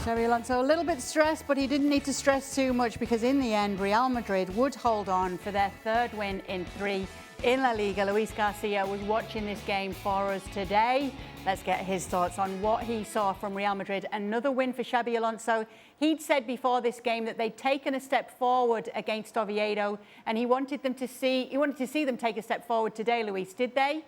Xabi Alonso a little bit stressed, but he didn't need to stress too much because in the end, Real Madrid would hold on for their third win in 3 in La Liga. Luis Garcia was watching this game for us today. Let's get his thoughts on what he saw from Real Madrid. Another win for Xabi Alonso. He'd said before this game that they'd taken a step forward against Oviedo, and he wanted to see them take a step forward today. Luis, did they?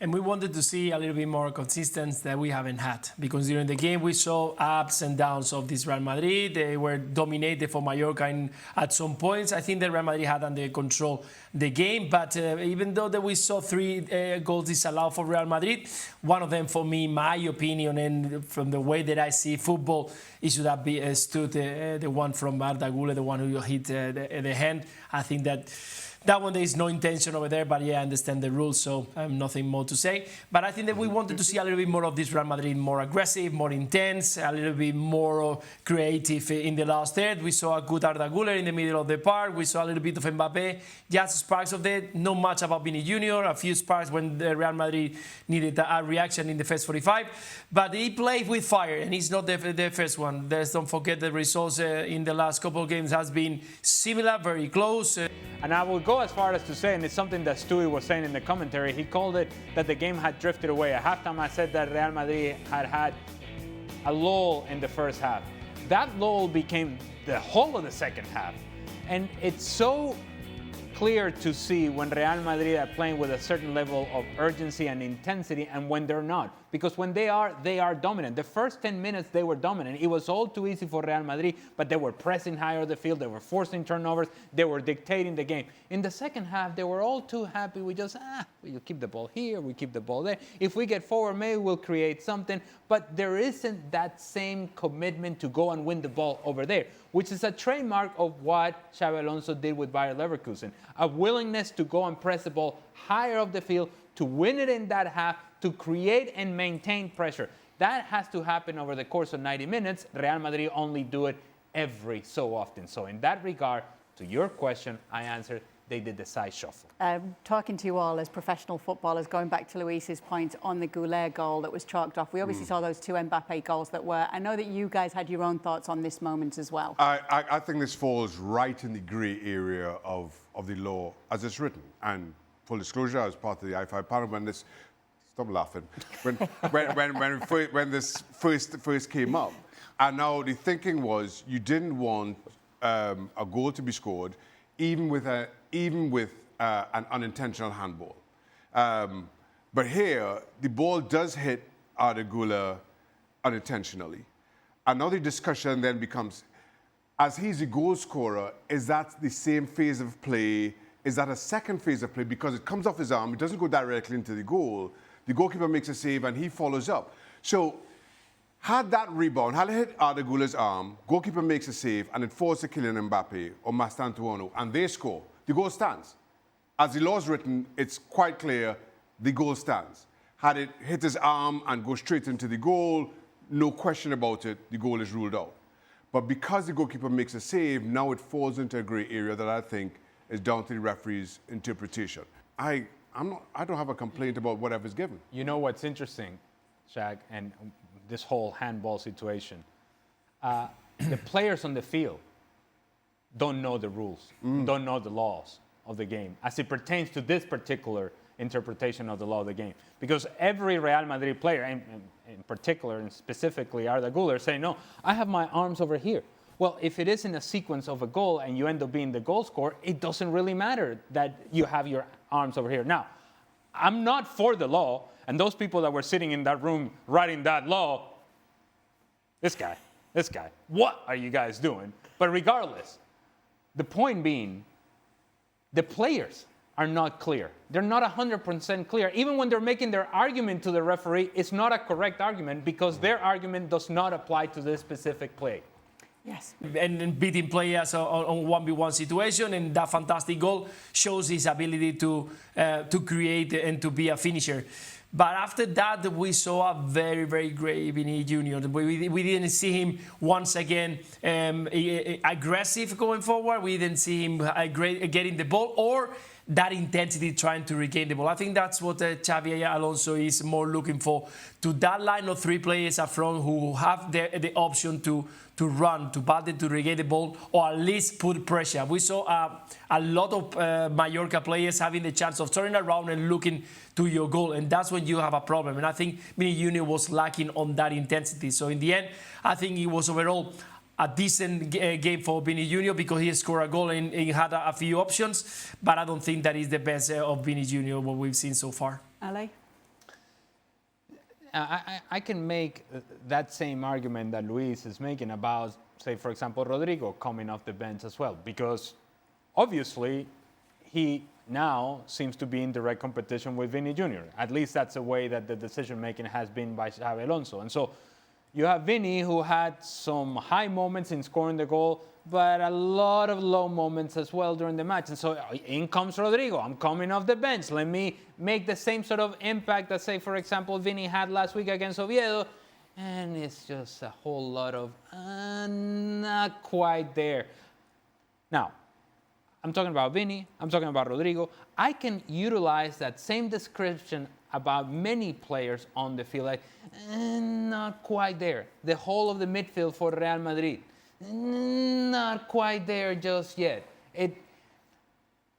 And we wanted to see a little bit more consistency that we haven't had, because during the game we saw ups and downs of this Real Madrid. They were dominated for Mallorca at some points. I think that Real Madrid had under control the game, but even though that we saw 3 goals disallowed for Real Madrid, one of them, for me, my opinion, and from the way that I see football, it should have stood the one from Arda Güler, the one who hit the hand. I think that one, there is no intention over there, but yeah, I understand the rules, so I have nothing more to say. But I think that we wanted to see a little bit more of this Real Madrid, more aggressive, more intense, a little bit more creative in the last third. We saw a good Arda Güler in the middle of the park. We saw a little bit of Mbappe, just sparks of that. Not much about Vini Jr., a few sparks when the Real Madrid needed a reaction in the first 45. But he played with fire, and he's not the first one. Don't forget the results in the last couple of games has been similar, very close. And I will go as far as to say, and it's something that Stewie was saying in the commentary, he called it that the game had drifted away. At halftime, I said that Real Madrid had a lull in the first half. That lull became the whole of the second half. And it's so clear to see when Real Madrid are playing with a certain level of urgency and intensity and when they're not. Because when they are dominant. The first 10 minutes, they were dominant. It was all too easy for Real Madrid, but they were pressing higher the field. They were forcing turnovers. They were dictating the game. In the second half, they were all too happy. We just, we keep the ball here, we keep the ball there. If we get forward, maybe we'll create something. But there isn't that same commitment to go and win the ball over there, which is a trademark of what Xabi Alonso did with Bayer Leverkusen. A willingness to go and press the ball higher up the field, to win it in that half, to create and maintain pressure. That has to happen over the course of 90 minutes. Real Madrid only do it every so often. So in that regard, to your question, I answered they did the size shuffle. Talking to you all as professional footballers, going back to Luis's point on the Güler goal that was chalked off, we obviously saw those 2 Mbappe goals that were. I know that you guys had your own thoughts on this moment as well. I think this falls right in the grey area of the law as it's written. And full disclosure, I was part of the I5 panel when this. Stop laughing. When this first came up, and now the thinking was you didn't want a goal to be scored, even with an unintentional handball. But here, the ball does hit Arda Güler unintentionally, and now the discussion then becomes, as he's the goal scorer, is that the same phase of play? Is that a second phase of play? Because it comes off his arm, it doesn't go directly into the goal. The goalkeeper makes a save and he follows up. So, had that rebound, had it hit Arda Güler's arm, goalkeeper makes a save and it falls to Kylian Mbappe or Mastantuono and they score, the goal stands. As the law is written, it's quite clear the goal stands. Had it hit his arm and go straight into the goal, no question about it, the goal is ruled out. But because the goalkeeper makes a save, now it falls into a grey area that I think is down to the referee's interpretation. I don't have a complaint about whatever's given. You know what's interesting, Shaq, and this whole handball situation? The players on the field don't know the rules, don't know the laws of the game as it pertains to this particular interpretation of the law of the game. Because every Real Madrid player, and in particular and specifically Arda Güler, say, no, I have my arms over here. Well, if it is in a sequence of a goal and you end up being the goal scorer, it doesn't really matter that you have your arms over here. Now, I'm not for the law, and those people that were sitting in that room writing that law, this guy, what are you guys doing? But regardless, the point being, the players are not clear. They're not 100% clear. Even when they're making their argument to the referee, it's not a correct argument because their argument does not apply to this specific play. Yes. And beating players on 1v1 situation, and that fantastic goal shows his ability to create and to be a finisher. But after that, we saw a very, very great Vini Jr. We didn't see him once again aggressive going forward. We didn't see him getting the ball or that intensity trying to regain the ball. I think that's what Xabi Alonso is more looking for, to that line of 3 players up front who have the option to run, to battle, to regain the ball, or at least put pressure. We saw a lot of Mallorca players having the chance of turning around and looking to your goal, and that's when you have a problem. And I think Vini Jr. was lacking on that intensity. So in the end, I think it was overall a decent game for Vini Jr. because he scored a goal and he had a few options, but I don't think that is the best of Vini Jr. what we've seen so far. Ale? I can make that same argument that Luis is making about, say, for example, Rodrigo coming off the bench as well, because obviously he now seems to be in direct competition with Vini Jr. At least that's the way that the decision-making has been by Xabi Alonso. And so you have Vini, who had some high moments in scoring the goal, but a lot of low moments as well during the match. And so in comes Rodrigo. I'm coming off the bench. Let me make the same sort of impact that, say, for example, Vini had last week against Oviedo. And it's just a whole lot of not quite there. Now, I'm talking about Vini. I'm talking about Rodrigo. I can utilize that same description about many players on the field, like not quite there. The whole of the midfield for Real Madrid, not quite there just yet.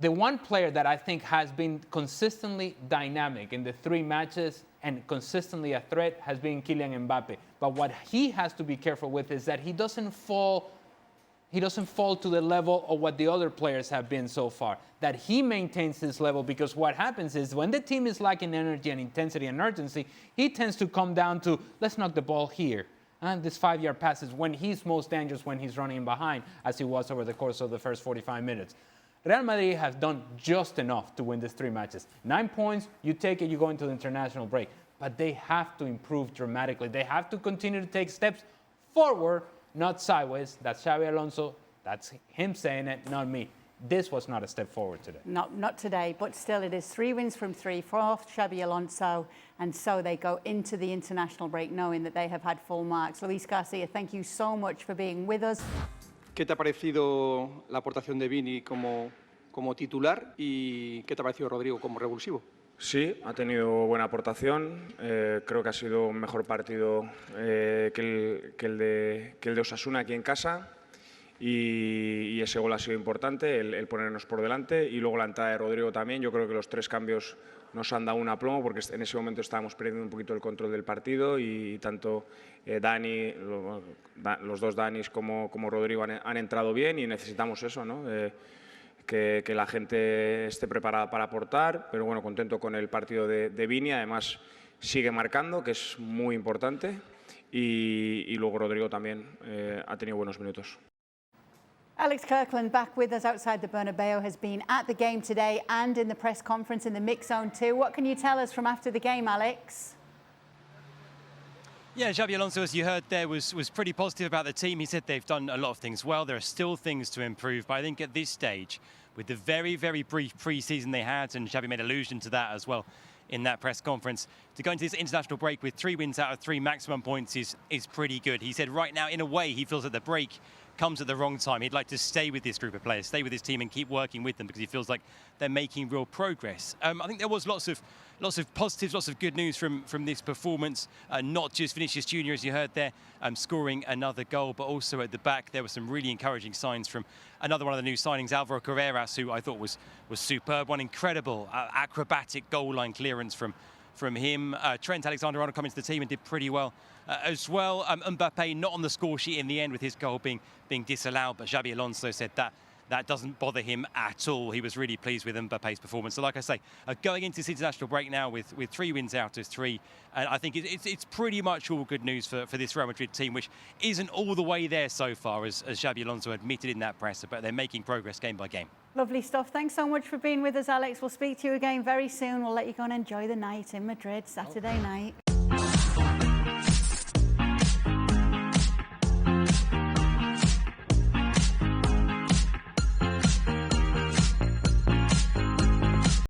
The one player that I think has been consistently dynamic in the 3 matches and consistently a threat has been Kylian Mbappe. But what he has to be careful with is that he doesn't fall to the level of what the other players have been so far, that he maintains his level, because what happens is when the team is lacking energy and intensity and urgency, he tends to come down to, let's knock the ball here. And this 5-yard pass is when he's most dangerous, when he's running behind, as he was over the course of the first 45 minutes. Real Madrid has done just enough to win these 3 matches. 9 points, you take it, you go into the international break. But they have to improve dramatically. They have to continue to take steps forward, not sideways. That's Xabi Alonso. That's him saying it, not me. This was not a step forward today. Not today, but still it is 3 wins from 3 for Xabi Alonso, and so they go into the international break knowing that they have had full marks. Luis Garcia, thank you so much for being with us. ¿Qué te ha parecido la aportación de Vini como titular y qué te ha parecido Rodrigo como revulsivo? Sí, ha tenido buena aportación. Creo que ha sido un mejor partido que el de Osasuna aquí en casa. Y ese gol ha sido importante, el ponernos por delante. Y luego la entrada de Rodrigo también. Yo creo que los 3 cambios nos han dado un aplomo, porque en ese momento estábamos perdiendo un poquito el control del partido. Y tanto Dani, los 2 Danis como Rodrigo han entrado bien, y necesitamos eso, ¿no? Que la gente esté preparada para aportar, pero bueno, contento con el partido de Vini. Además sigue marcando, que es muy importante, y luego Rodrigo también ha tenido buenos minutos. Alex Kirkland back with us outside the Bernabeu, has been at the game today and in the press conference in the mix zone too. What can you tell us from after the game, Alex? Yeah, Xabi Alonso, as you heard there, was pretty positive about the team. He said they've done a lot of things well. There are still things to improve, but I think at this stage, with the very, very brief pre-season they had, and Xabi made allusion to that as well in that press conference, to go into this international break with 3 wins out of 3 maximum points is pretty good. He said right now, in a way, he feels that the break comes at the wrong time. He'd like to stay with this group of players, stay with his team and keep working with them, because he feels like they're making real progress. I think there was lots of positives, lots of good news from this performance. Not just Vinicius Jr., as you heard there, scoring another goal, but also at the back there were some really encouraging signs from another one of the new signings, Alvaro Carreras, who I thought was superb. One incredible acrobatic goal line clearance from him. Trent Alexander-Arnold coming to the team and did pretty well as well. Mbappe not on the score sheet in the end with his goal being disallowed, but Xabi Alonso said that doesn't bother him at all. He was really pleased with Mbappe's performance. So like I say, going into this international break now with 3 wins out of 3, and I think it's pretty much all good news for this Real Madrid team, which isn't all the way there so far, as Xabi Alonso admitted in that presser, but they're making progress game by game. Lovely stuff. Thanks so much for being with us, Alex. We'll speak to you again very soon. We'll let you go and enjoy the night in Madrid, Saturday night.